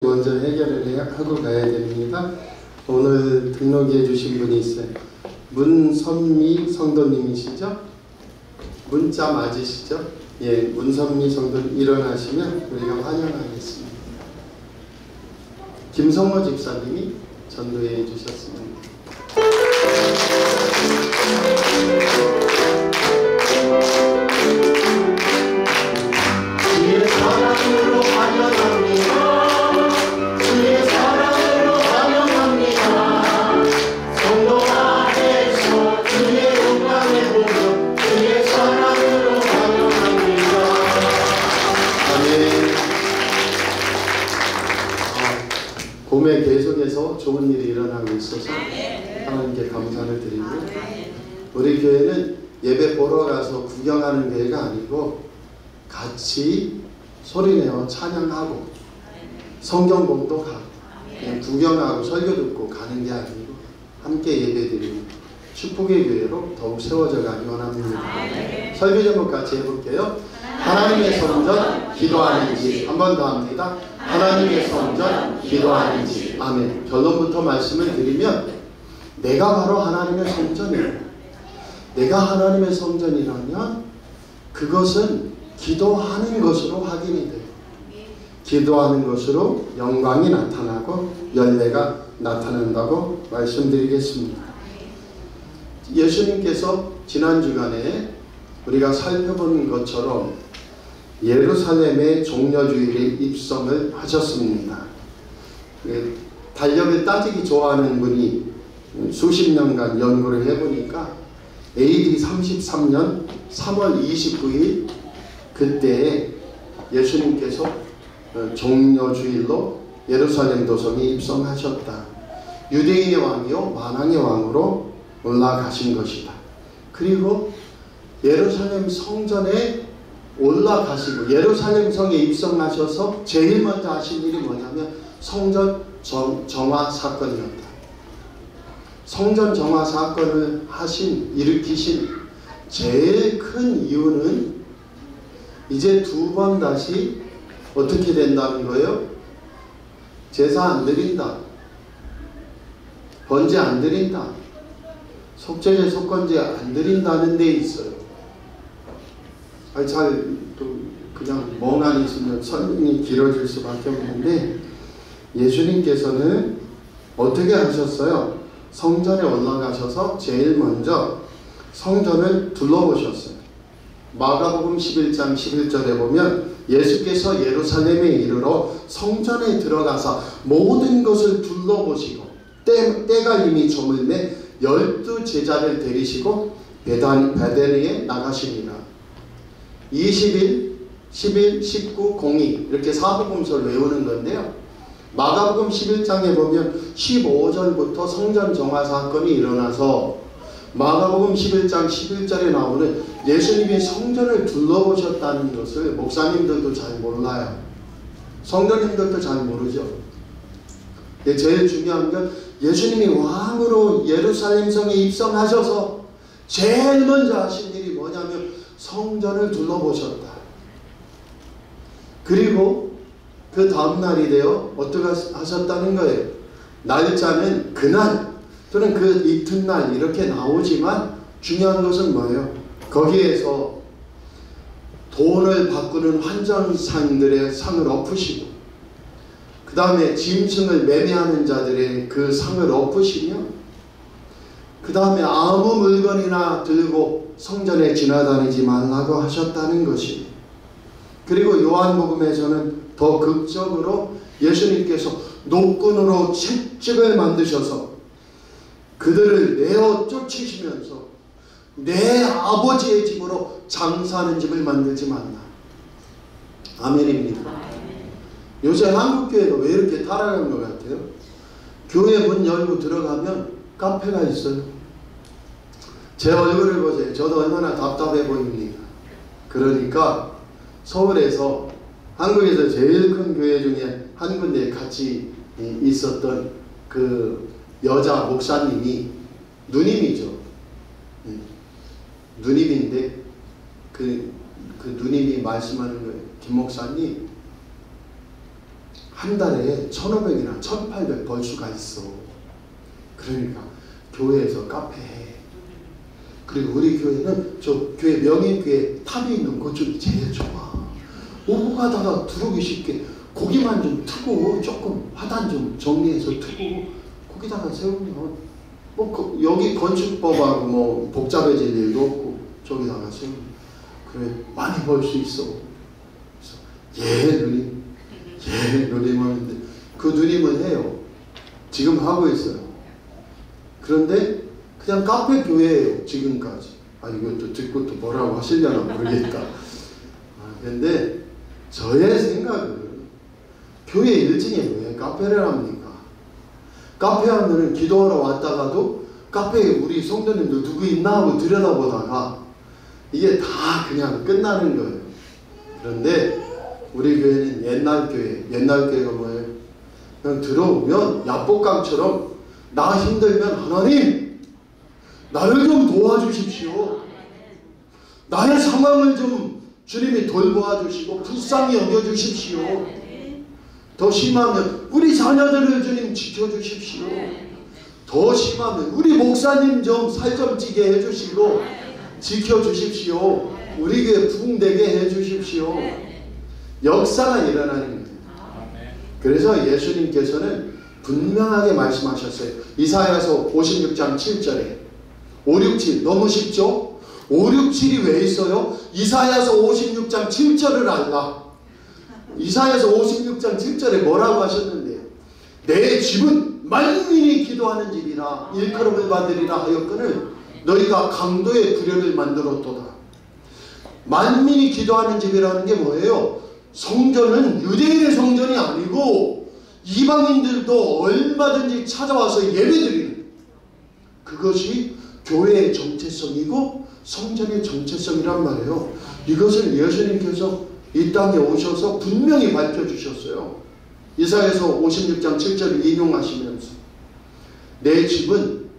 먼저 해결을 하고 가야 됩니다. 오늘 등록해 주신 분이 있어요. 문선미 성도님이시죠? 문자 맞으시죠? 예, 문선미 성도님 일어나시면 우리가 환영하겠습니다. 김성모 집사님이 전도해 주셨습니다. 주의 사랑으로 환영합니다. 주의 사랑으로 환영합니다. 성도 안에서 주의 영광을 보며 주의 사랑으로 환영합니다. 아멘. 봄에 계속해서 좋은 일이 일어나고 있어서 하나님께 감사를 드리고, 우리 교회는 예배 보러 가서 구경하는 교회가 아니고 같이 소리내어 찬양하고 성경 봉독하고 그냥 구경하고 설교 듣고 가는 게 아니고 함께 예배드리는 축복의 교회로 더욱 세워져가기 원합니다. 설교 제목 같이 해볼게요. 하나님의 성전 기도하는 집. 한 번 더 합니다. 하나님의 성전 기도하는 집. 아멘. 결론부터 말씀을 드리면 내가 바로 하나님의 성전이에요. 내가 하나님의 성전이라면 그것은 기도하는 것으로 확인이 돼요. 기도하는 것으로 영광이 나타나고 열매가 나타난다고 말씀드리겠습니다. 예수님께서 지난 주간에 우리가 살펴본 것처럼 예루살렘의 종려주일에 입성을 하셨습니다. 달력을 따지기 좋아하는 분이 수십 년간 연구를 해보니까 AD 33년 3월 29일 그때에 예수님께서 종려주일로 예루살렘 도성에 입성하셨다. 유대인의 왕이요 만왕의 왕으로 올라가신 것이다. 그리고 예루살렘 성전에 올라가시고 예루살렘 성에 입성하셔서 제일 먼저 하신 일이 뭐냐면 성전 정화 사건이었다. 성전 정화 사건을 일으키신 제일 큰 이유는 이제 두 번 다시 어떻게 된다는 거예요? 제사 안 드린다. 번제 안 드린다. 속죄제 속건제 안 드린다는 데 있어요. 그냥 멍하니 있으면 설명이 길어질 수밖에 없는데 예수님께서는 어떻게 하셨어요? 성전에 올라가셔서 제일 먼저 성전을 둘러보셨어요. 마가복음 11장 11절에 보면 예수께서 예루살렘에 이르러 성전에 들어가서 모든 것을 둘러보시고 때가 이미 저물매 12 제자를 데리시고 베다니에 나가시니라. 20일, 11, 19, 02 이렇게 사복음서를 외우는 건데요. 마가복음 11장에 보면 15절부터 성전 정화 사건이 일어나서 마가복음 11장 11절에 나오는 예수님이 성전을 둘러보셨다는 것을 목사님들도 잘 몰라요. 성도님들도 잘 모르죠. 제일 중요한 건 예수님이 왕으로 예루살렘 성에 입성하셔서 제일 먼저 하신 일이 뭐냐면 성전을 둘러보셨다. 그리고 그 다음날이 되어 어떻게 하셨다는 거예요? 날짜는 그날 또는 그 이튿날 이렇게 나오지만 중요한 것은 뭐예요? 거기에서 돈을 바꾸는 환전상들의 상을 엎으시고 그 다음에 짐승을 매매하는 자들의 그 상을 엎으시며 그 다음에 아무 물건이나 들고 성전에 지나다니지 말라고 하셨다는 것이. 그리고 요한복음에서는 더 극적으로 예수님께서 노끈으로 채찍을 만드셔서 그들을 내어 쫓으시면서 내 아버지의 집으로 장사하는 집을 만들지 말라. 아멘입니다. 요새 한국교회가 왜 이렇게 타락한 것 같아요? 교회 문 열고 들어가면 카페가 있어요. 제 얼굴을 보세요. 저도 얼마나 답답해 보입니다. 그러니까 서울에서 한국에서 제일 큰 교회 중에 한 군데 같이 있었던 그 여자 목사님이 누님이죠. 누님인데 그 누님이 말씀하는 거예요. 김 목사님 한 달에 1,500이나 1,800 벌 수가 있어. 그러니까 교회에서 카페 해. 그리고 우리 교회는 저 교회 명인교회 탑이 있는 그쪽이 제일 좋아. 오고 가다가 들어오기 쉽게 고기만 좀 트고 조금 화단 좀 정리해서 트고 거기다가 세우면 뭐 여기 건축법하고 뭐 복잡해질 일도 없고 저기다가 세우면 그래 많이 벌 수 있어. 그래서 누님 하는데 그 누님은 해요. 지금 하고 있어요. 그런데 그냥 카페 교회예요. 지금까지. 이것도 듣고 또 뭐라고 하시려나 모르겠다. 근데 저의 생각은 교회 1층에 왜 카페를 합니까? 카페 하면은 기도하러 왔다가도 카페에 우리 성도님들 누구 있나 하고 들여다보다가 이게 다 그냥 끝나는 거예요. 그런데 우리 교회는 옛날 교회가 뭐예요? 그냥 들어오면 야복강처럼 나 힘들면 하나님 나를 좀 도와주십시오. 나의 상황을 좀 주님이 돌보아 주시고 불쌍히 여겨주십시오. 더 심하면 우리 자녀들을 주님 지켜주십시오. 더 심하면 우리 목사님 좀 살 좀 찌게 해주시고 지켜주십시오. 우리 교회 부흥되게 해주십시오. 역사가 일어나는 거예요. 그래서 예수님께서는 분명하게 말씀하셨어요. 이사야서 56장 7절에 5, 6, 7 너무 쉽죠? 5, 6, 7이 왜 있어요? 이사야서 56장 7절을 알라. 이사야서 56장 7절에 뭐라고 하셨는데요? 내 집은 만민이 기도하는 집이라 일컬음을 받으리라 하였거늘 너희가 강도의 구려를 만들었도다. 만민이 기도하는 집이라는 게 뭐예요? 성전은 유대인의 성전이 아니고 이방인들도 얼마든지 찾아와서 예배드리는 그것이 교회의 정체성이고 성전의 정체성이란 말이에요. 이것을 예수님께서 이 땅에 오셔서 분명히 밝혀주셨어요. 이사야서 56장 7절을 인용하시면서 내 집은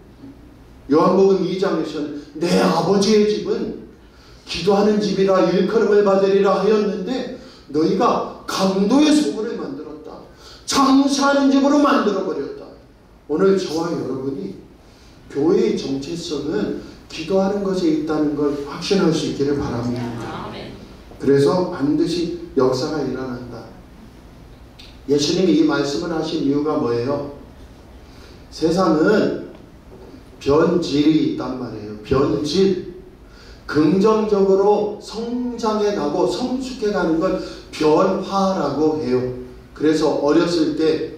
요한복음 2장에서는 내 아버지의 집은 기도하는 집이라 일컬음을 받으리라 하였는데 너희가 강도의 소굴을 만들었다. 장사하는 집으로 만들어버렸다. 오늘 저와 여러분이 교회의 정체성은 기도하는 것에 있다는 걸 확신할 수 있기를 바랍니다. 그래서 반드시 역사가 일어난다. 예수님이 이 말씀을 하신 이유가 뭐예요? 세상은 변질이 있단 말이에요. 변질. 긍정적으로 성장해 가고 성숙해 가는 걸 변화라고 해요. 그래서 어렸을 때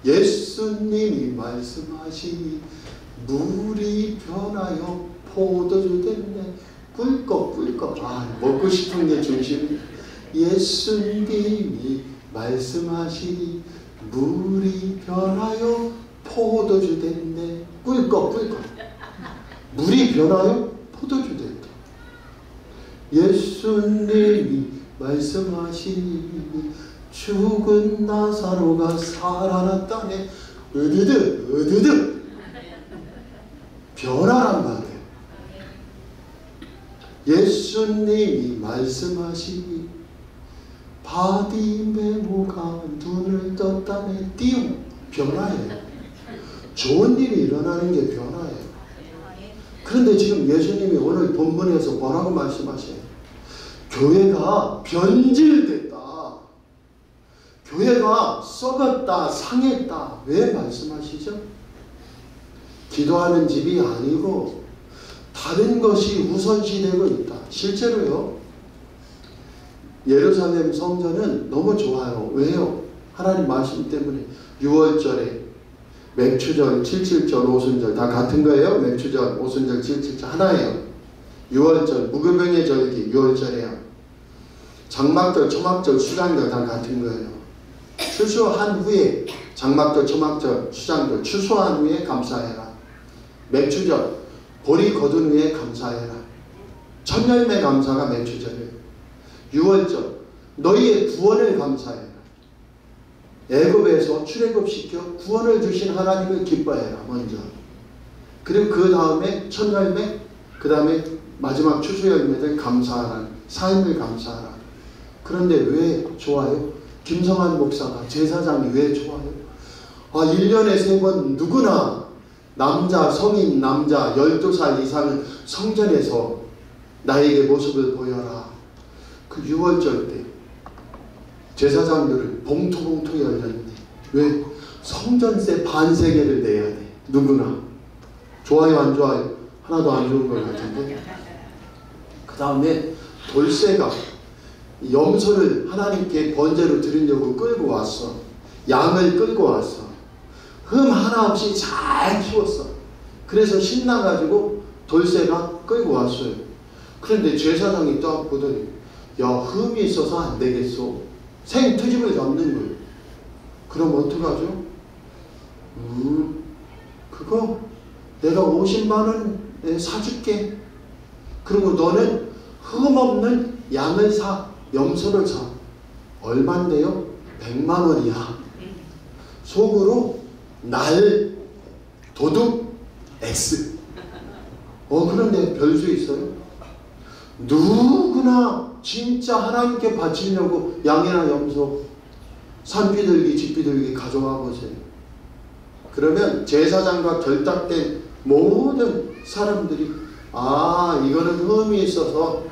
예수님이 말씀하시니 물이 변하여 포도주 됐네. 꿀꺽꿀꺽. 먹고 싶은 게 중심이에요. 예수님이 말씀하시니 물이 변하여 포도주 됐네. 꿀꺽꿀꺽. 물이 변하여 포도주 됐다. 예수님이 말씀하시니 죽은 나사로가 살아났다네. 으드득 변화란 말이에요. 예수님이 말씀하시니 바디메모가 눈을 떴다네. 띄움 변화예요. 좋은 일이 일어나는 게 변화예요. 그런데 지금 예수님이 오늘 본문에서 뭐라고 말씀하세요? 교회가 변질됐다. 교회가 썩었다. 상했다. 왜 말씀하시죠? 기도하는 집이 아니고 다른 것이 우선시되고 있다. 실제로요. 예루살렘 성전은 너무 좋아요. 왜요? 하나님 말씀 때문에 6월절에 맥추절, 칠칠절, 오순절 다 같은 거예요. 맥추절, 오순절, 칠칠절 하나예요. 6월절, 무교병의 절기 6월절이에요. 장막절, 초막절, 수장절 다 같은 거예요. 추수한 후에 장막절, 초막절, 수장절 추수한 후에 감사해라. 맥추절, 보리 거둔 후에 감사해라. 첫 열매 감사가 맥추절이에요. 6월절, 너희의 구원을 감사해라. 애굽에서 출애굽시켜 구원을 주신 하나님을 기뻐해라. 먼저. 그리고 그 다음에 첫 열매, 그 다음에 마지막 추수 열매들 감사하라. 삶을 감사하라. 그런데 왜 좋아요? 김성환 목사가 제사장이 왜 좋아요? 1년에 3번 누구나 남자, 성인 남자 12살 이상은 성전에서 나에게 모습을 보여라. 그 6월절 때 제사장들을 봉투 열렸는데 왜? 성전세 반세계를 내야 돼. 누구나. 좋아요 안 좋아요? 하나도 안 좋은 것 같은데. 그 다음에 돌쇠가 염소를 하나님께 번제로 드리려고 끌고 왔어. 양을 끌고 왔어. 흠 하나 없이 잘 키웠어. 그래서 신나가지고 돌쇠가 끌고 왔어요. 그런데 제사장이 딱 보더니 야, 흠이 있어서 안 되겠어. 생트집을 잡는 거예요. 그럼 어떡하죠? 그거 내가 50만 원에 사줄게. 그리고 너는 흠 없는 양을 사. 염소를 사. 얼만데요? 100만 원이야. 속으로 날 도둑 X. 그런데 별수 있어요? 누구나 진짜 하나님께 바치려고 양이나 염소, 산비둘기, 집비둘기 가져와 보세요. 그러면 제사장과 결탁된 모든 사람들이 이거는 흠이 있어서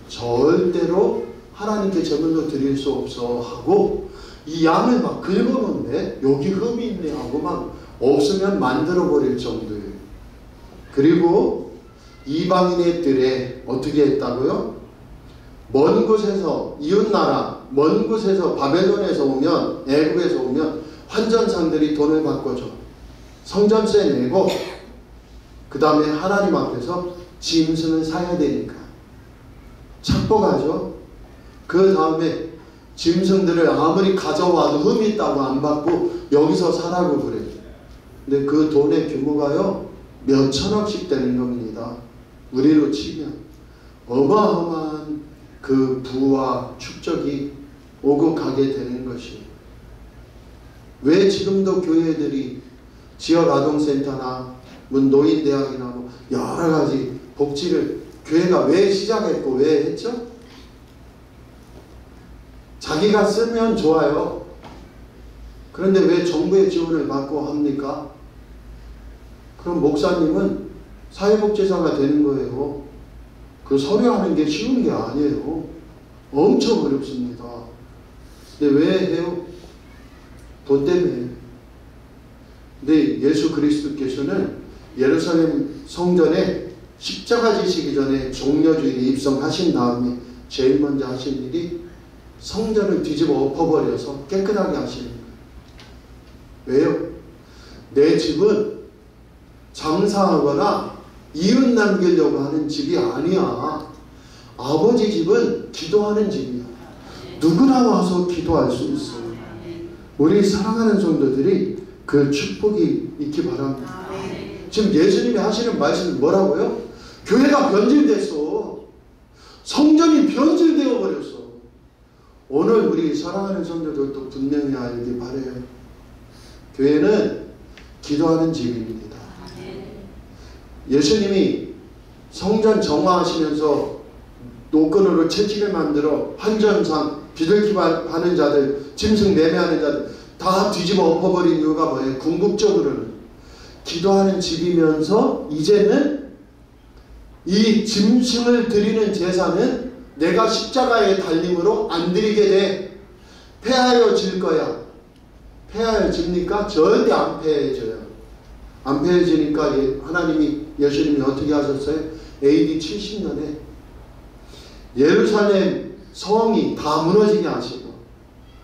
절대로 하나님께 제물로 드릴 수 없어 하고 이 양을 막 긁어놓는데 여기 흠이 있네 하고 막 없으면 만들어 버릴 정도예요. 그리고 이방인의 뜰에 어떻게 했다고요? 먼 곳에서 이웃나라 먼 곳에서 바벨론에서 오면 애굽에서 오면 환전상들이 돈을 바꿔줘. 성전세 내고 그 다음에 하나님 앞에서 짐승을 사야 되니까 착복하죠. 그 다음에 짐승들을 아무리 가져와도 흠이 있다고 안 받고 여기서 사라고 그래요. 근데 그 돈의 규모가요 몇 천억씩 되는 겁니다. 우리로 치면 어마어마한 그 부와 축적이 오고 가게 되는 것이에요. 왜 지금도 교회들이 지역아동센터나 노인대학이나 뭐 여러가지 복지를 교회가 왜 시작했고 왜 했죠? 자기가 쓰면 좋아요. 그런데 왜 정부의 지원을 받고 합니까? 그럼 목사님은 사회복지사가 되는 거예요. 그 서류하는 게 쉬운 게 아니에요. 엄청 어렵습니다. 근데 왜 해요? 돈 때문에. 근데 예수 그리스도께서는 예루살렘 성전에 십자가 지시기 전에 종려주일에 입성하신 다음에 제일 먼저 하신 일이 성전을 뒤집어 엎어버려서 깨끗하게 하시는 거예요. 왜요? 내 집은 장사하거나 이웃 남기려고 하는 집이 아니야. 아버지 집은 기도하는 집이야. 누구나 와서 기도할 수 있어요. 우리 사랑하는 성도들이 그 축복이 있기 바랍니다. 지금 예수님이 하시는 말씀은 뭐라고요? 교회가 변질됐어. 성전이 변질되어 버렸어. 오늘 우리 사랑하는 성도들도 분명히 알기 바라요. 교회는 기도하는 집입니다. 예수님이 성전 정화하시면서 노끈으로 채찍을 만들어 환전상 비둘기 파는 자들, 짐승 매매하는 자들 다 뒤집어 엎어버린 이유가 뭐예요? 궁극적으로는 기도하는 집이면서 이제는 이 짐승을 드리는 제사는 내가 십자가의 달림으로 안 드리게 돼. 폐하여질 거야. 폐하여집니까? 절대 안 폐해져요. 안 폐해지니까 하나님이 예수님이 어떻게 하셨어요? AD 70년에 예루살렘 성이 다 무너지게 하시고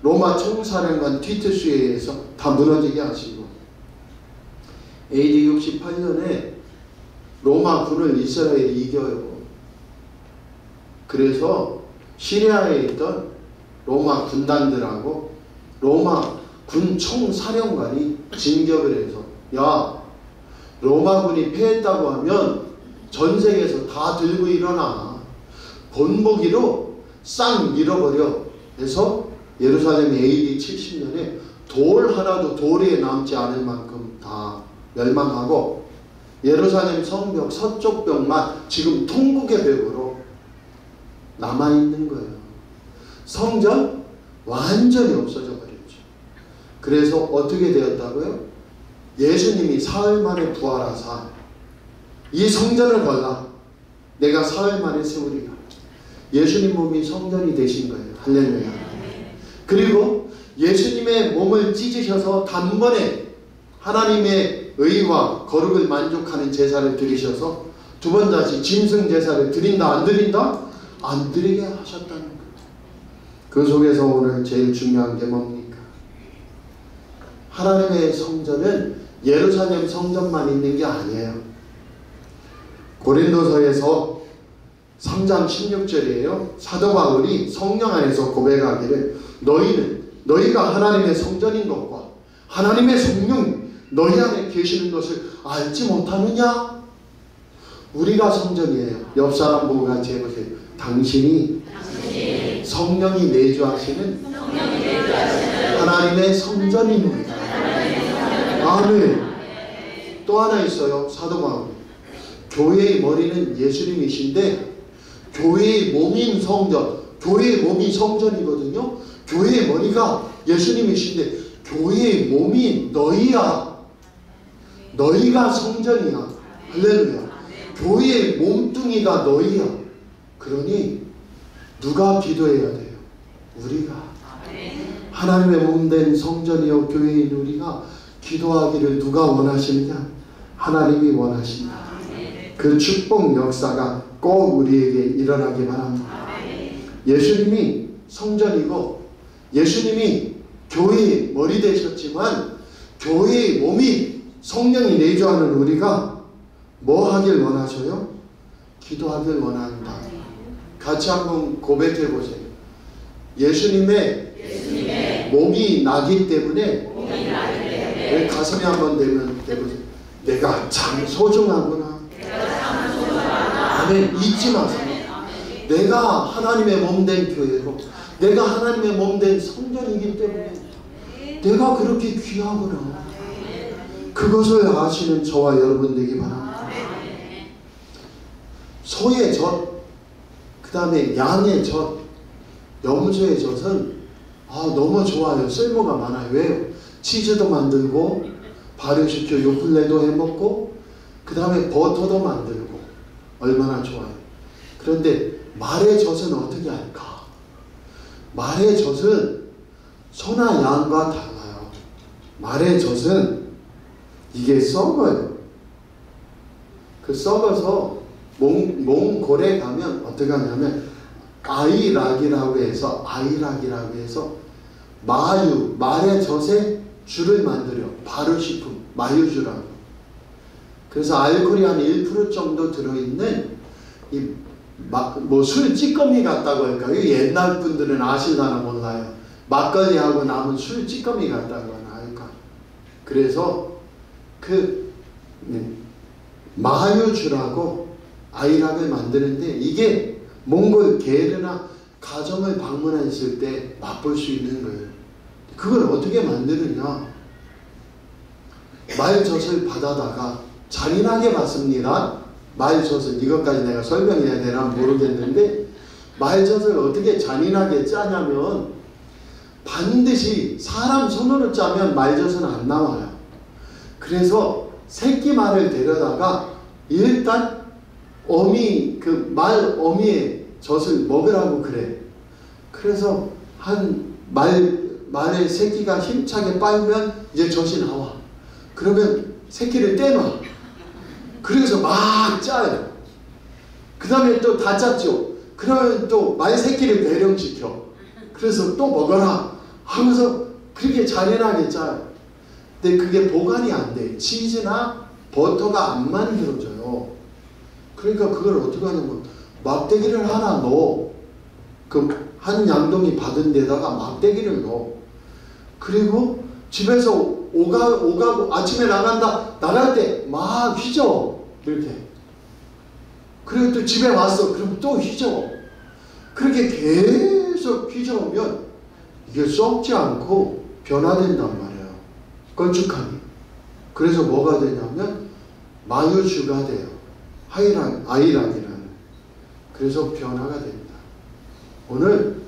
로마 총사령관 티투스에 의해서 다 무너지게 하시고 AD 68년에 로마 군을 이스라엘이 이겨요. 그래서 시리아에 있던 로마 군단들하고 로마 군 총사령관이 진격을 해서 야, 로마군이 패했다고 하면 전 세계에서 다 들고 일어나. 본보기로 싹 밀어버려. 해서 예루살렘 AD 70년에 돌 하나도 도리에 남지 않을 만큼 다 멸망하고 예루살렘 성벽 서쪽 벽만 지금 통곡의 벽으로 남아있는 거예요. 성전 완전히 없어져 버렸죠. 그래서 어떻게 되었다고요? 예수님이 사흘 만에 부활하사 이 성전을 걸라 내가 사흘 만에 세우리라. 예수님 몸이 성전이 되신 거예요. 할렐루야. 그리고 예수님의 몸을 찢으셔서 단번에 하나님의 의와 거룩을 만족하는 제사를 드리셔서 두 번 다시 짐승 제사를 드린다 안 드린다? 안 드리게 하셨다는 거예요. 그 속에서 오늘 제일 중요한 게 뭡니까? 하나님의 성전은 예루살렘 성전만 있는 게 아니에요. 고린도서에서 3장 16절이에요. 사도 바울이 성령 안에서 고백하기를 너희가 하나님의 성전인 것과 하나님의 성령 너희 안에 계시는 것을 알지 못하느냐? 우리가 성전이에요. 옆 사람 보고 같이 해보세요. 당신이 성령이 내주하시는 하나님의 성전입니다. 아멘. 또 하나 있어요. 사도 바울. 교회의 머리는 예수님이신데 교회의 몸인 성전, 교회의 몸이 성전이거든요. 교회의 머리가 예수님이신데 교회의 몸이 너희야. 너희가 성전이야. 할렐루야. 교회의 몸뚱이가 너희야. 그러니 누가 기도해야 돼요? 우리가. 하나님의 몸된 성전이요 교회인 우리가 기도하기를 누가 원하시느냐? 하나님이 원하십니다. 그 축복 역사가 꼭 우리에게 일어나기 바랍니다. 예수님이 성전이고 예수님이 교회의 머리 되셨지만 교회의 몸이 성령이 내주하는 우리가 뭐 하길 원하셔요? 기도하길 원한다. 같이 한번 고백해 보세요. 예수님의 몸이 나기 때문에 가슴에 한번 대보세요. 내가 참 소중하구나. 아멘. 잊지 마세요. 내가 하나님의 몸된 교회로 내가 하나님의 몸된 성전이기 때문에 내가 그렇게 귀하구나. 그것을 아시는 저와 여러분 되기 바랍니다. 소의 젖, 그 다음에 양의 젖, 염소의 젖은 너무 좋아요. 쓸모가 많아요. 왜요? 치즈도 만들고 발효시켜 요플레도 해먹고 그 다음에 버터도 만들고 얼마나 좋아요. 그런데 말의 젖은 어떻게 할까? 말의 젖은 소나 양과 달라요. 말의 젖은 이게 썩어요. 그 썩어서 몽골에 가면 어떻게 하냐면 아이락이라고 해서 말의 젖에 주를 만들어요. 발효식품, 마유주라고. 그래서 알코올이 한 1% 정도 들어있는 술 찌꺼미 같다고 할까요? 옛날 분들은 아실라나 몰라요. 막걸리하고 남은 술 찌꺼미 같다고 할까. 그래서 마유주라고 아이락을 만드는데 이게 몽골 게르나 가정을 방문했을 때 맛볼 수 있는 거예요. 그걸 어떻게 만드느냐? 말젖을 받아다가 잔인하게 받습니다. 말젖은 이것까지 내가 설명해야 되나 모르겠는데 말젖을 어떻게 잔인하게 짜냐면 반드시 사람 손으로 짜면 말젖은 안 나와요. 그래서 새끼 말을 데려다가 일단 말 어미의 젖을 먹으라고 그래. 그래서 말의 새끼가 힘차게 빨면 이제 젖이 나와. 그러면 새끼를 떼놔. 그래서 막 짜요. 그 다음에 또 다 짰죠. 그러면 또 말 새끼를 배령시켜. 그래서 또 먹어라 하면서 그렇게 잔인하게 짜요. 근데 그게 보관이 안 돼. 치즈나 버터가 안 만들어져요. 그러니까 그걸 어떻게 하냐면 막대기를 하나 넣어. 그 한 양동이 받은 데다가 막대기를 넣어. 그리고 집에서 오가고 아침에 나갈 때 막 휘저 이렇게. 그리고 또 집에 왔어. 그럼 또 휘저. 그렇게 계속 휘저으면 이게 썩지 않고 변화된단 말이에요. 걸쭉하니. 그래서 뭐가 되냐면 마유주가 돼요. 아이락이라는. 그래서 변화가 됩니다. 오늘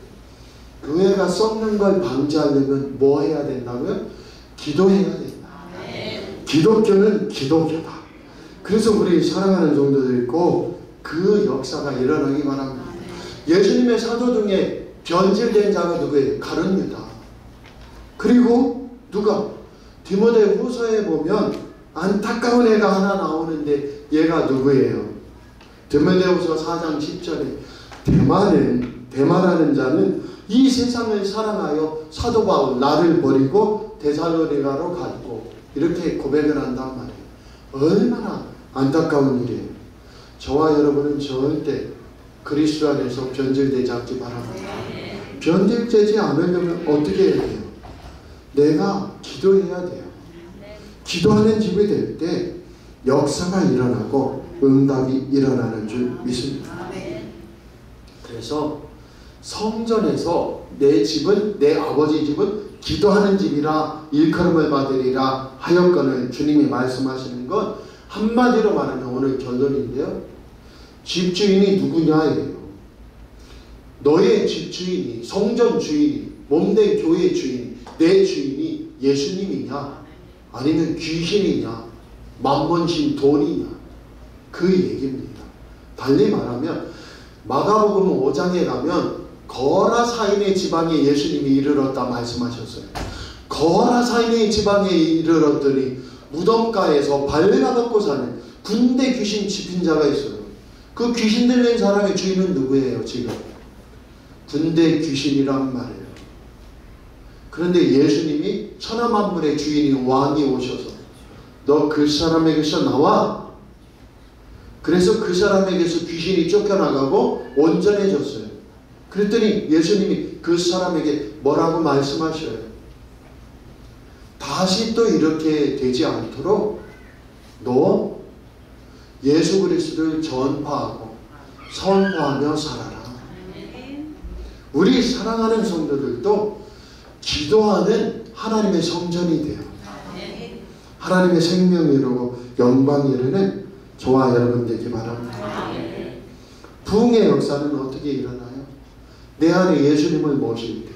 교회가 썩는 걸 방지하려면 뭐 해야 된다고요? 기도해야 된다. 기독교는 기독교다. 그래서 우리 사랑하는 성도들 있고 그 역사가 일어나기 바랍니다. 예수님의 사도 중에 변질된 자가 누구예요? 가룟 유다. 그리고 누가? 디모데 후서에 보면 안타까운 애가 하나 나오는데 얘가 누구예요? 디모데 후서 4장 10절에 데마라는 자는 이 세상을 사랑하여 사도 바울 나를 버리고 데살로니가로 갔고 이렇게 고백을 한단 말이에요. 얼마나 안타까운 일이에요. 저와 여러분은 절대 그리스도 안에서 변질되지 않기 바랍니다. 변질되지 않으려면 어떻게 해야 돼요? 내가 기도해야 돼요. 기도하는 집이 될 때 역사가 일어나고 응답이 일어나는 줄 믿습니다. 그래서 성전에서 내 집은, 내 아버지 집은 기도하는 집이라 일컬음을 받으리라 하였거늘 주님이 말씀하시는 건 한마디로 말하면 오늘 결론인데요. 집주인이 누구냐예요. 너의 집주인이, 성전 주인이, 몸된 교회 주인이, 내 주인이 예수님이냐 아니면 귀신이냐 만몬신 돈이냐 그 얘기입니다. 달리 말하면 마가복음 5장에 가면 거라사인의 지방에 예수님이 이르렀다 말씀하셨어요. 거라사인의 지방에 이르렀더니 무덤가에서 발가벗고 사는 군대 귀신 집힌 자가 있어요. 그 귀신 들린 사람의 주인은 누구예요? 지금 군대 귀신이란 말이에요. 그런데 예수님이 천하만물의 주인인 왕이 오셔서 너 그 사람에게서 나와. 그래서 그 사람에게서 귀신이 쫓겨나가고 온전해졌어요. 그랬더니 예수님이 그 사람에게 뭐라고 말씀하셔요? 다시 또 이렇게 되지 않도록 너 예수 그리스도를 전파하고 선포하며 살아라. 우리 사랑하는 성도들도 기도하는 하나님의 성전이 돼요. 하나님의 생명이 이루고 영광이 이르는 저와 여러분 되기 바랍니다. 부흥의 역사는 어떻게 일어나요? 내 안에 예수님을 모실 때.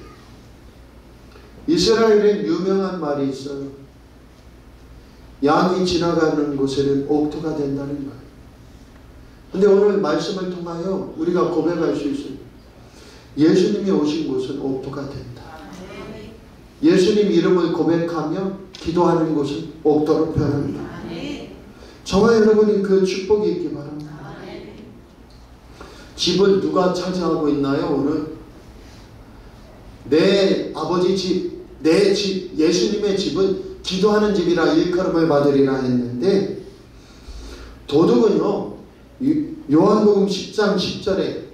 이스라엘엔 유명한 말이 있어요. 양이 지나가는 곳에는 옥토가 된다는 거예요. 근데 오늘 말씀을 통하여 우리가 고백할 수 있어요. 예수님이 오신 곳은 옥토가 된다. 예수님 이름을 고백하며 기도하는 곳은 옥토로 변한다. 저와 여러분이 그 축복이 있기 바랍니다. 집을 누가 차지하고 있나요? 오늘 내 아버지 집, 내 집, 예수님의 집은 기도하는 집이라 일컬음을 받으리라 했는데 도둑은요 요한복음 10장 10절에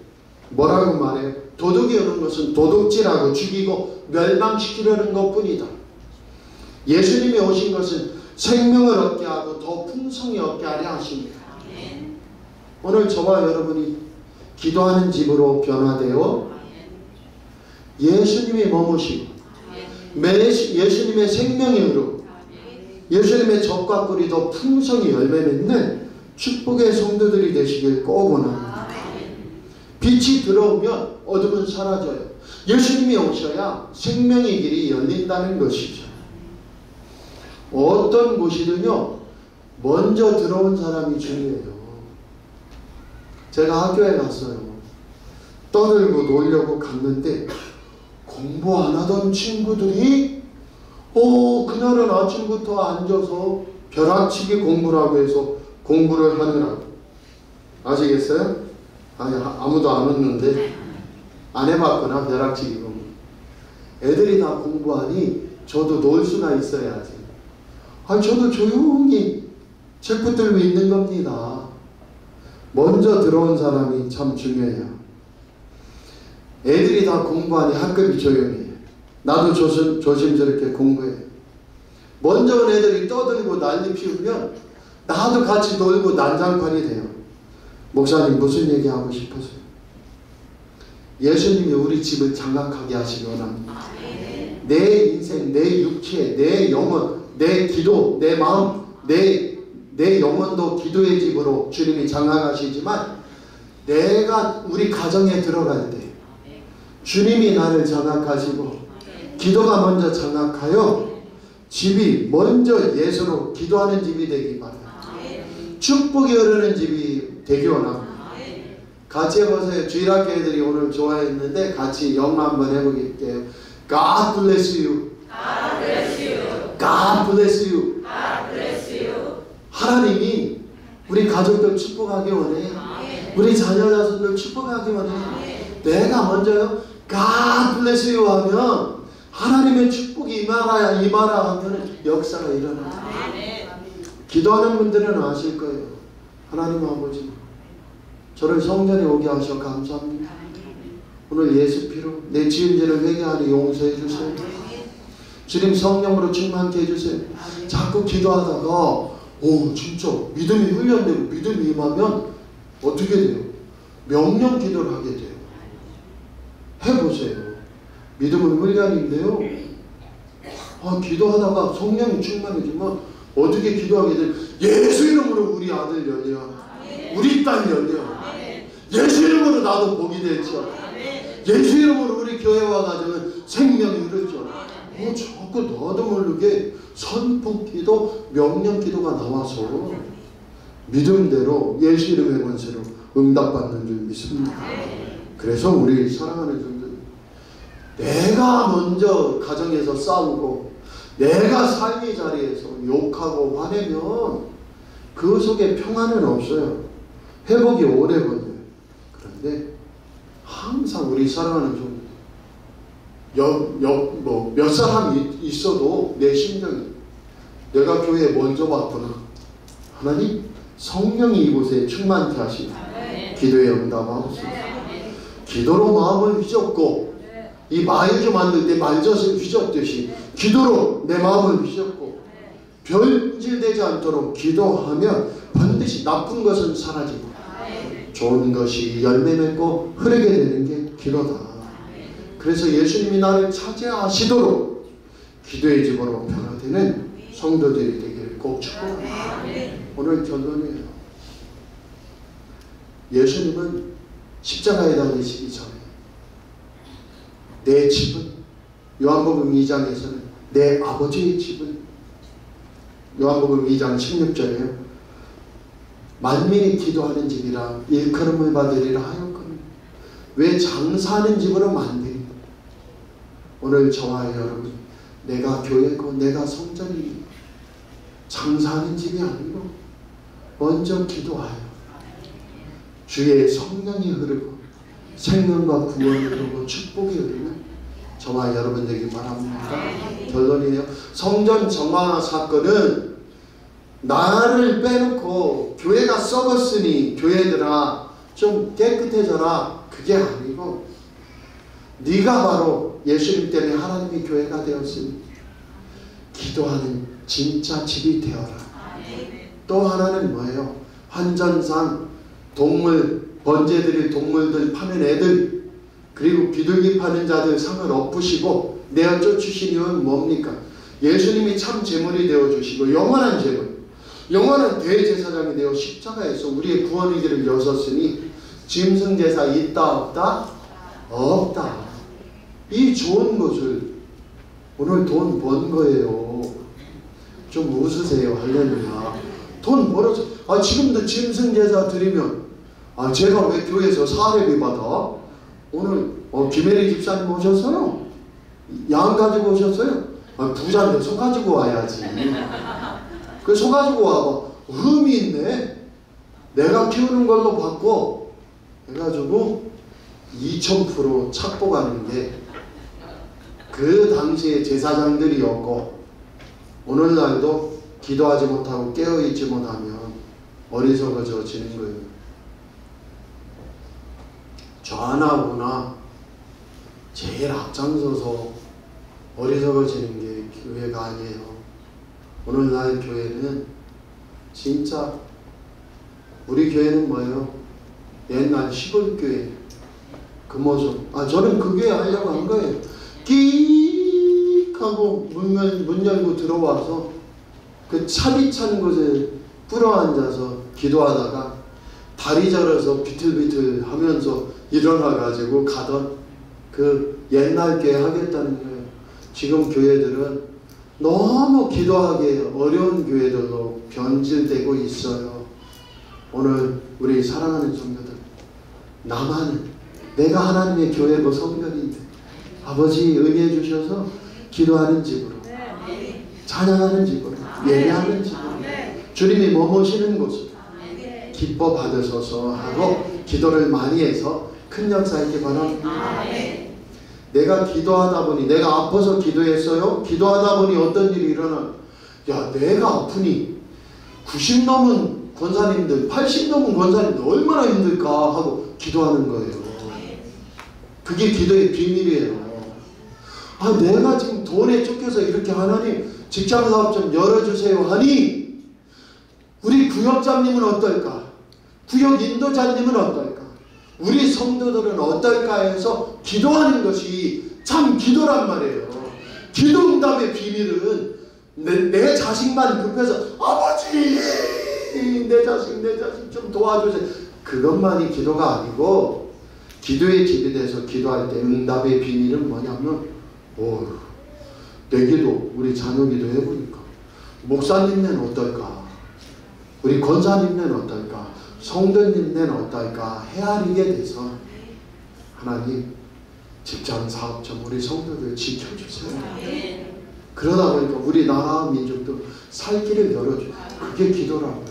뭐라고 말해요? 도둑이 오는 것은 도둑질하고 죽이고 멸망시키려는 것뿐이다. 예수님이 오신 것은 생명을 얻게 하고 더 풍성히 얻게 하려 하십니다. 오늘 저와 여러분이 기도하는 집으로 변화되어 예수님이 머무시고 예수님의 생명이 흐르고 예수님의 젖과 꿀이 더 풍성히 열매 맺는 축복의 성도들이 되시길 꼭 원합니다. 빛이 들어오면 어둠은 사라져요. 예수님이 오셔야 생명의 길이 열린다는 것이죠. 어떤 곳이든요 먼저 들어온 사람이 중요해요. 제가 학교에 갔어요. 떠들고 놀려고 갔는데 공부 안 하던 친구들이 그날은 아침부터 앉아서 벼락치기 공부라고 해서 공부를 하느라고. 아시겠어요? 아니 아무도 안 웃는데 안 해봤구나 벼락치기 공부. 애들이 다 공부하니 저도 놀 수가 있어야지. 저도 조용히 책 붙들고 있는 겁니다. 먼저 들어온 사람이 참 중요해요. 애들이 다 공부하니 학급이 조용히. 나도 조심스럽게 공부해. 먼저 온 애들이 떠들고 난리 피우면 나도 같이 놀고 난장판이 돼요. 목사님 무슨 얘기하고 싶어서요? 예수님이 우리 집을 장악하게 하시기 원합니다. 내 인생, 내 육체, 내 영혼, 내 기도, 내 마음, 내 영혼도 기도의 집으로 주님이 장악하시지만 내가 우리 가정에 들어갈 때 주님이 나를 장악하시고 기도가 먼저 장악하여 집이 먼저 예수로 기도하는 집이 되기 바랍니다. 축복이 흐르는 집이 되기 원합니다. 같이 해보세요. 주일학교 애들이 오늘 좋아했는데 같이 영어 한번 해보게요. God bless you. God bless you. God bless you. God bless you. 하나님이 우리 가족들 축복하기 원해요. 우리 자녀 자손들 축복하기 원해요. 내가 먼저요 God bless you 하면 하나님의 축복이 임하라 하면 역사가 일어나요. 기도하는 분들은 아실 거예요. 하나님 아버지, 저를 성전에 오게 하셔 감사합니다. 오늘 예수 피로 내 지은 죄를 회개하니 용서해 주세요. 주님 성령으로 충만케 해주세요. 자꾸 기도하다가 진짜 믿음이 훈련되고 믿음이 임하면 어떻게 돼요? 명령 기도를 하게 돼요. 해보세요. 믿음은 훈련인데요. 기도하다가 성령이 충만해지면 어떻게 기도하게 돼요? 예수 이름으로 우리 아들 열려, 우리 딸 열려, 예수 이름으로 나도 복이 되죠. 예수 이름으로 우리 교회와 가정은 생명이 흐르죠. 자꾸 너도 모르게 선포기도 명령기도가 나와서 믿음대로 예수 이름의 권세로 응답받는 줄 믿습니다. 그래서 우리 사랑하는 분들, 내가 먼저 가정에서 싸우고 내가 삶의 자리에서 욕하고 화내면 그 속에 평안은 없어요. 회복이 오래 걸려요. 그런데 항상 우리 사랑하는 분, 몇 사람이 있어도 내 심정이 내가 교회에 먼저 왔구나. 하나님 성령이 이곳에 충만케 하시고 기도에 응답하옵소서. 기도로 마음을 휘젓고 이 마유주 만들 때 말젓을 휘젓듯이 기도로 내 마음을 휘젓고 변질되지 않도록 기도하면 반드시 나쁜 것은 사라지고 좋은 것이 열매 맺고 흐르게 되는 게 기도다. 그래서 예수님이 나를 차지하시도록 기도의 집으로 변화되는 성도들이 되기를 꼭 축복합니다. 오늘 결론이에요. 예수님은 십자가에 달리시기 전에 내 집은, 요한복음 2장에서는 내 아버지의 집은, 요한복음 2장 16절에요. 만민이 기도하는 집이라 일컬음을 받으리라 하였거늘 왜 장사하는 집으로 만드니? 오늘 저와 여러분, 내가 교회고 내가 성전이니 장사하는 집이 아니고 먼저 기도하여 주의 성령이 흐르고 생명과 구원이 흐르고 축복이 흐르는 저와 여러분 되길 바랍니다. 결론이에요. 성전 정화 사건은 나를 빼놓고 교회가 썩었으니 교회들아 좀 깨끗해져라, 그게 아니고 네가 바로 예수님 때문에 하나님의 교회가 되었으니 기도하는 진짜 집이 되어라. 또 하나는 뭐예요? 환전상 동물, 번제드릴 동물들 파는 애들, 그리고 비둘기 파는 자들 상을 엎으시고 내어 쫓으신 이유는 뭡니까? 예수님이 참 제물이 되어주시고 영원한 제물, 영원한 대제사장이 되어 십자가에서 우리의 구원의 길을 여셨으니 짐승제사 있다 없다? 없다. 이 좋은 것을 오늘 돈 번 거예요. 좀 웃으세요. 할렐루야. 돈 벌어서 지금도 짐승제사 드리면 제가 왜 교회에서 사례비 받아? 오늘 김혜리 집사님 오셨어요? 양 가지고 오셨어요? 부자인데 소 가지고 와야지. 그 소 가지고 와봐. 흠이 있네. 내가 키우는 걸로 받고 해가지고 2000% 착복하는 게 그 당시에 제사장들이었고, 오늘날도 기도하지 못하고 깨어있지 못하면 어리석어지는 거예요. 좌나 우나 제일 앞장서서 어리석어지는 게 교회가 아니에요. 오늘날 교회는 진짜, 우리 교회는 뭐예요? 옛날 시골교회 그 모습. 저는 그 교회 하려고 한 거예요. 끼익 하고 문 열고 들어와서 그 차디찬 곳에 끌어앉아서 기도하다가 다리 저려서 비틀비틀 하면서 일어나가지고 가던 그 옛날 교회 하겠다는 거예요. 지금 교회들은 너무 기도하기 어려운 교회들로 변질되고 있어요. 오늘 우리 사랑하는 성도들, 나만은 내가 하나님의 교회고 성전인데 아버지 은혜 주셔서 기도하는 집으로, 찬양하는 집으로, 예배하는 집으로, 주님이 머무시는 곳으로 기뻐 받으소서 하고 기도를 많이 해서 큰 역사 있게 바랍니다. 내가 기도하다 보니, 내가 아파서 기도했어요? 기도하다 보니 어떤 일이 일어나? 야, 내가 아프니 90 넘은 권사님들, 80 넘은 권사님들 얼마나 힘들까 하고 기도하는 거예요. 그게 기도의 비밀이에요. 아, 내가 지금 돈에 쫓겨서 이렇게 하나님 직장사업 좀 열어주세요 하니 우리 구역장님은 어떨까? 구역 인도자님은 어떨까? 우리 성도들은 어떨까 해서 기도하는 것이 참 기도란 말이에요. 기도 응답의 비밀은 내 자식만 급해서 아버지 내 자식 좀 도와주세요. 그것만이 기도가 아니고, 기도의 집이 돼서 기도할 때 응답의 비밀은 뭐냐면, 내 기도, 우리 자녀 기도 해보니까 목사님네는 어떨까? 우리 권사님네는 어떨까? 성도님네는 어떨까? 헤아리게 돼서 하나님 직장 사업 좀 우리 성도들 지켜주세요. 그러다 보니까 우리 나라 민족도 살 길을 열어줘요. 그게 기도라고요.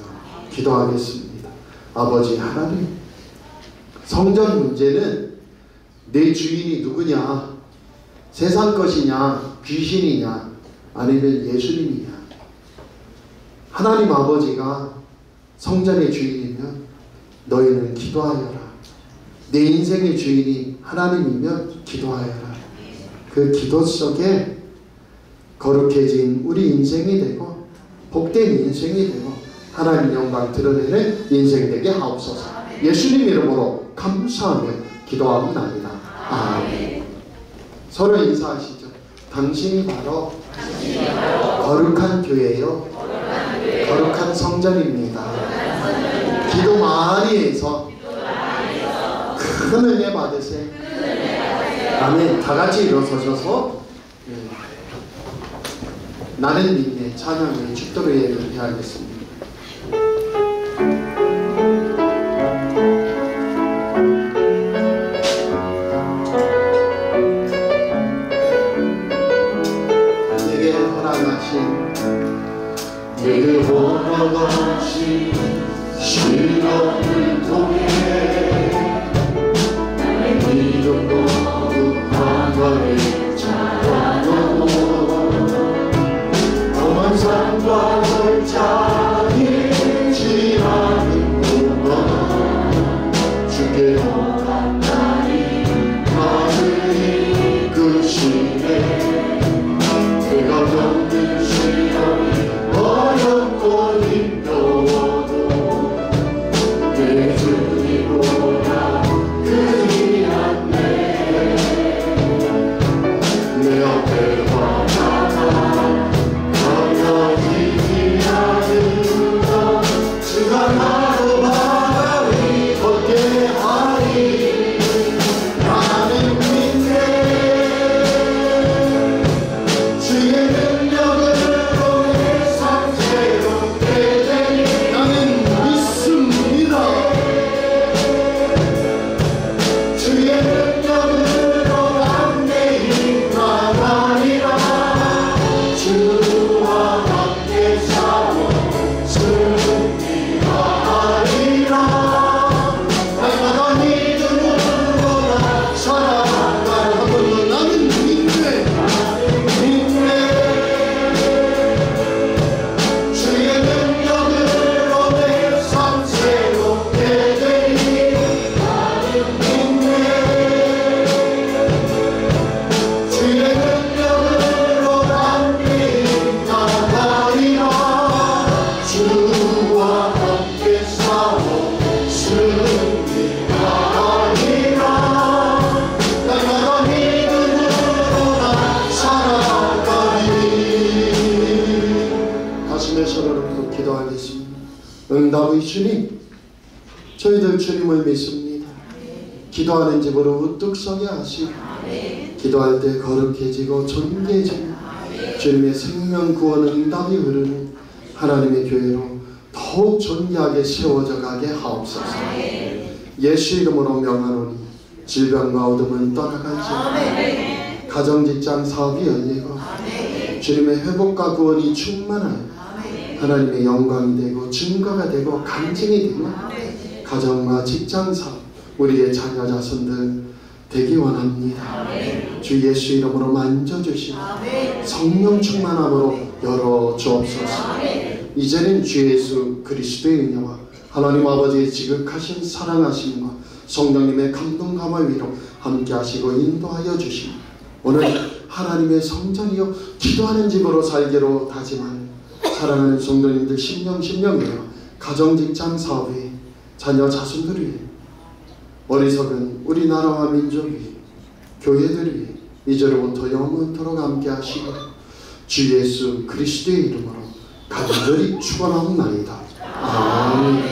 기도하겠습니다. 아버지 하나님, 성전 문제는 내 주인이 누구냐? 세상 것이냐? 귀신이냐? 아니면 예수님이냐? 하나님 아버지가 성전의 주인이면 너희는 기도하여라. 내 인생의 주인이 하나님이면 기도하여라. 그 기도 속에 거룩해진 우리 인생이 되고 복된 인생이 되고 하나님 영광 드러내는 인생 되게 하옵소서. 예수님 이름으로 감사하며 기도하옵나이다. 아멘. 서로 인사하시죠. 당신이 바로 거룩한 교회요, 거룩한 성전입니다. 기도 많이 해서 큰 은혜 받으세요. 아멘. 다 같이 일어서셔서 나는 믿네 찬양의 축도를 예배하겠습니다. 내게 허락하신 내게 허락하신 시련을 통해 나의 믿음도 강하게 자라고 험한 산과 골짜기 지나는 동안 주께 더 가까이 나를 이끄시네. 내가 겪는 시련이 어렵고 힘겨워도 내 주님보다 크지 않네. 내 앞에 화나가 강해지지 않은 것 주가 나로 바라리 걷게 하리. 나는 믿네. 주의 능력으로 내 삶 새롭게 되니 나는 믿습니다. 주의 능력으로 난 매일 나가리라. 주와 함께 싸워 승리하리라. 날마다 믿음으로 나 살아가리. 한 번 더 나는 믿네. 주의 능력으로 내 삶 새롭게 되니 나는 믿네. 주의 능력으로 난 매일 나가리라. 주와 함께 싸워 승리하리라. 날마다 믿음으로 나 살아가리. 가슴에 손을 얹고 기도하겠습니다. 응답의 주님, 저희들 주님을 믿습니다. 기도하는 집으로 우뚝 서게 하시고 기도할 때 거룩해지고 존귀해지고 주님의 생명 구원 응답이 흐르는 하나님의 교회로 더욱 존귀하게 세워져 가게 하옵소서. 예수 이름으로 명하노니 질병과 어둠은 떠나갈지어다. 가정 직장 사업이 열리고 주님의 회복과 구원이 충만하여 하나님의 영광이 되고 증거가 되고 간증이 되고 가정과 직장 사업 우리의 자녀 자손들 되기 원합니다. 주 예수 이름으로 만져주시고 성령 충만함으로 열어 주옵소서. 이제는 주 예수 그리스도의 은혜와 하나님 아버지의 지극하신 사랑하심과 성령님의 감동감화 위로 함께 하시고 인도하여 주시고 오늘 하나님의 성전이요 기도하는 집으로 살기로 다짐하는 사랑하는 성도님들 심령이요 가정 직장 사업에 자녀 자손들 위해 어리석은 우리나라와 민족 위해 교회들 위해 이제로부터 영원토록 함께 하시고 주 예수 그리스도의 이름으로 간절히 축원하옵나이다. 아멘.